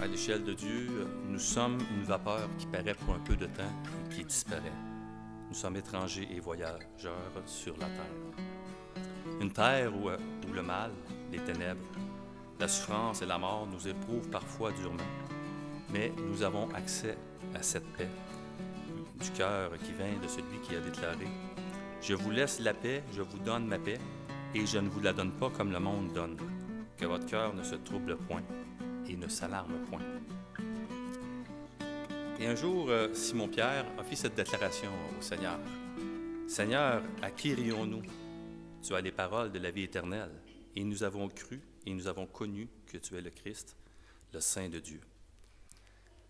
À l'échelle de Dieu, nous sommes une vapeur qui paraît pour un peu de temps et qui disparaît. Nous sommes étrangers et voyageurs sur la terre. Une terre où le mal, les ténèbres, la souffrance et la mort nous éprouvent parfois durement. Mais nous avons accès à cette paix du cœur qui vient de celui qui a déclaré « Je vous laisse la paix, je vous donne ma paix, et je ne vous la donne pas comme le monde donne. Que votre cœur ne se trouble point et ne s'alarme point. » Et un jour, Simon-Pierre a fait cette déclaration au Seigneur. « Seigneur, à qui irions-nous? Tu as les paroles de la vie éternelle, et nous avons cru et nous avons connu que tu es le Christ, le Saint de Dieu. »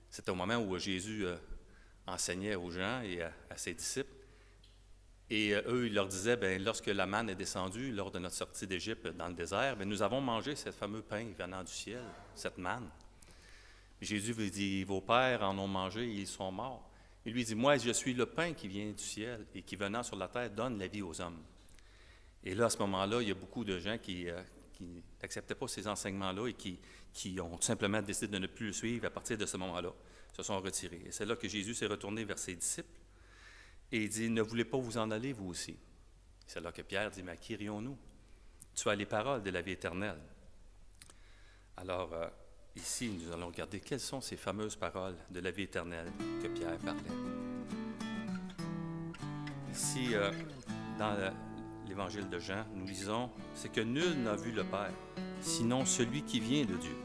C'était au moment où Jésus enseignait aux gens et à ses disciples. Et eux, il leur disaient, lorsque la manne est descendue lors de notre sortie d'Égypte dans le désert, nous avons mangé ce fameux pain venant du ciel, cette manne. Jésus lui dit, vos pères en ont mangé et ils sont morts. Il lui dit, moi, je suis le pain qui vient du ciel et qui, venant sur la terre, donne la vie aux hommes. Et là, à ce moment-là, il y a beaucoup de gens qui n'acceptaient pas ces enseignements-là et qui ont tout simplement décidé de ne plus le suivre à partir de ce moment-là, se sont retirés. Et c'est là que Jésus s'est retourné vers ses disciples et il dit, ne voulez pas vous en aller, vous aussi. C'est là que Pierre dit, mais à qui irions-nous? Tu as les paroles de la vie éternelle. Alors, ici, nous allons regarder quelles sont ces fameuses paroles de la vie éternelle que Pierre parlait. Ici, dans l'Évangile de Jean, nous lisons, c'est que nul n'a vu le Père, sinon celui qui vient de Dieu.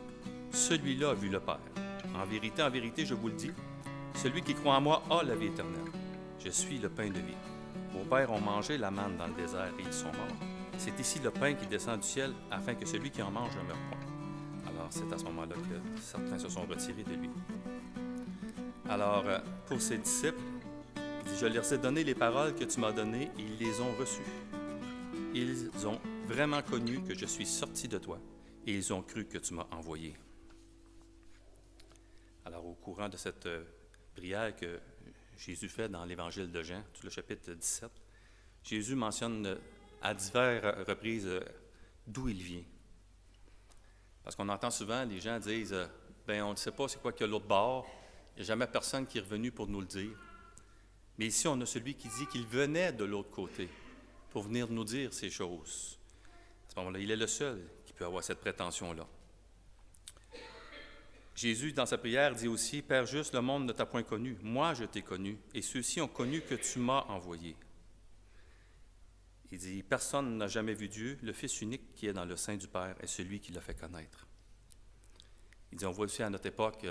Celui-là a vu le Père. En vérité, je vous le dis, celui qui croit en moi a la vie éternelle. Je suis le pain de vie. Vos pères ont mangé la manne dans le désert et ils sont morts. C'est ici le pain qui descend du ciel afin que celui qui en mange ne meure point. Alors, c'est à ce moment-là que certains se sont retirés de lui. Alors, pour ses disciples, il dit, je leur ai donné les paroles que tu m'as données et ils les ont reçues. Ils ont vraiment connu que je suis sorti de toi et ils ont cru que tu m'as envoyé. Alors, au courant de cette prière que Jésus fait dans l'Évangile de Jean, tout le chapitre 17, Jésus mentionne à diverses reprises d'où il vient. Parce qu'on entend souvent, les gens disent, on ne sait pas c'est quoi qu'il y a l'autre bord, il n'y a jamais personne qui est revenu pour nous le dire. Mais ici, on a celui qui dit qu'il venait de l'autre côté pour venir nous dire ces choses. À ce moment-là, il est le seul qui peut avoir cette prétention-là. Jésus, dans sa prière, dit aussi, « Père juste, le monde ne t'a point connu. Moi, je t'ai connu, et ceux-ci ont connu que tu m'as envoyé. » Il dit, « Personne n'a jamais vu Dieu. Le Fils unique qui est dans le sein du Père est celui qui l'a fait connaître. » Il dit, on voit aussi à notre époque,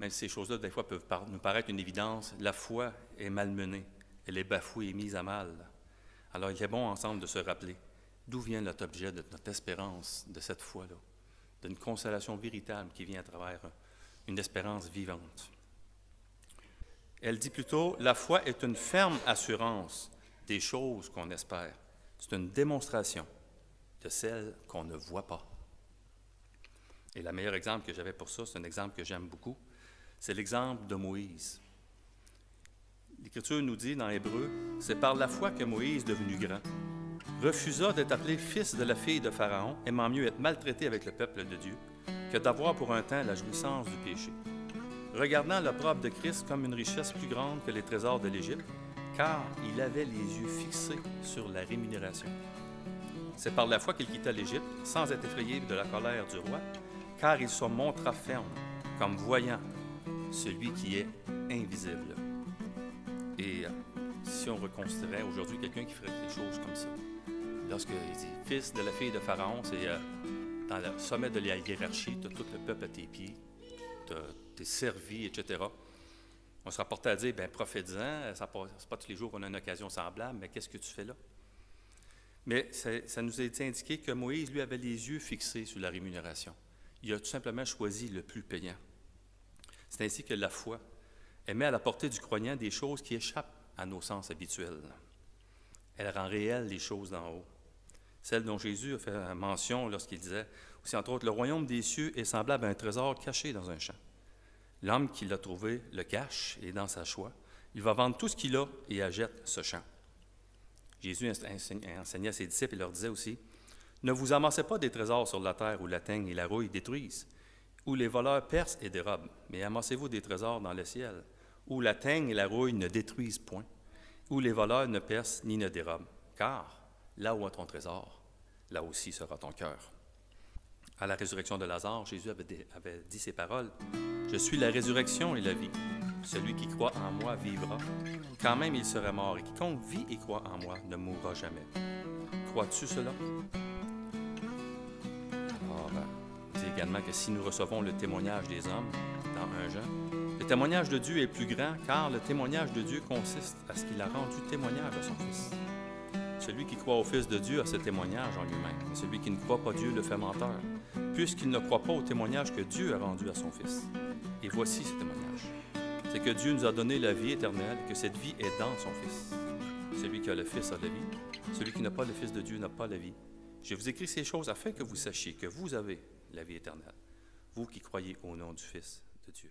même si ces choses-là, des fois, peuvent nous paraître une évidence, la foi est malmenée, elle est bafouée et mise à mal. Alors, il est bon ensemble de se rappeler d'où vient notre objet, de notre espérance, de cette foi-là, d'une consolation véritable qui vient à travers une espérance vivante. Elle dit plutôt, la foi est une ferme assurance des choses qu'on espère. C'est une démonstration de celles qu'on ne voit pas. Et le meilleur exemple que j'avais pour ça, c'est un exemple que j'aime beaucoup, c'est l'exemple de Moïse. L'Écriture nous dit dans Hébreu, c'est par la foi que Moïse, devenu grand, refusa d'être appelé fils de la fille de Pharaon, aimant mieux être maltraité avec le peuple de Dieu que d'avoir pour un temps la jouissance du péché, regardant l'opprobre de Christ comme une richesse plus grande que les trésors de l'Égypte, car il avait les yeux fixés sur la rémunération. C'est par la foi qu'il quitta l'Égypte, sans être effrayé de la colère du roi, car il se montra ferme, comme voyant celui qui est invisible. Et si on reconsidérait aujourd'hui quelqu'un qui ferait des choses comme ça, lorsqu'il dit « fils de la fille de Pharaon », c'est dans le sommet de la hiérarchie, tu as tout le peuple à tes pieds, tu es servi, etc. On se rapportait à dire, prophétisant, c'est pas tous les jours qu'on a une occasion semblable, mais qu'est-ce que tu fais là? Mais ça nous a été indiqué que Moïse, lui, avait les yeux fixés sur la rémunération. Il a tout simplement choisi le plus payant. C'est ainsi que la foi, elle met à la portée du croyant des choses qui échappent à nos sens habituels. Elle rend réelles les choses d'en haut. Celle dont Jésus a fait mention lorsqu'il disait, aussi entre autres, « Le royaume des cieux est semblable à un trésor caché dans un champ. L'homme qui l'a trouvé le cache et dans sa joie, il va vendre tout ce qu'il a et achète ce champ. » Jésus enseignait à ses disciples et leur disait aussi, « Ne vous amassez pas des trésors sur la terre où la teigne et la rouille détruisent, où les voleurs percent et dérobent, mais amassez-vous des trésors dans le ciel, où la teigne et la rouille ne détruisent point, où les voleurs ne percent ni ne dérobent. Car là où est ton trésor, là aussi sera ton cœur. À la résurrection de Lazare, Jésus avait dit ces paroles. « Je suis la résurrection et la vie. Celui qui croit en moi vivra, quand même il serait mort, et quiconque vit et croit en moi ne mourra jamais. » Crois-tu cela? Alors, il dit également que si nous recevons le témoignage des hommes, dans 1 Jean, le témoignage de Dieu est plus grand, car le témoignage de Dieu consiste à ce qu'il a rendu témoignage à son Fils. Celui qui croit au Fils de Dieu a ce témoignage en lui-même, mais celui qui ne croit pas Dieu le fait menteur, puisqu'il ne croit pas au témoignage que Dieu a rendu à son Fils. Et voici ce témoignage. C'est que Dieu nous a donné la vie éternelle, que cette vie est dans son Fils. Celui qui a le Fils a la vie. Celui qui n'a pas le Fils de Dieu n'a pas la vie. Je vous écris ces choses afin que vous sachiez que vous avez la vie éternelle, vous qui croyez au nom du Fils de Dieu.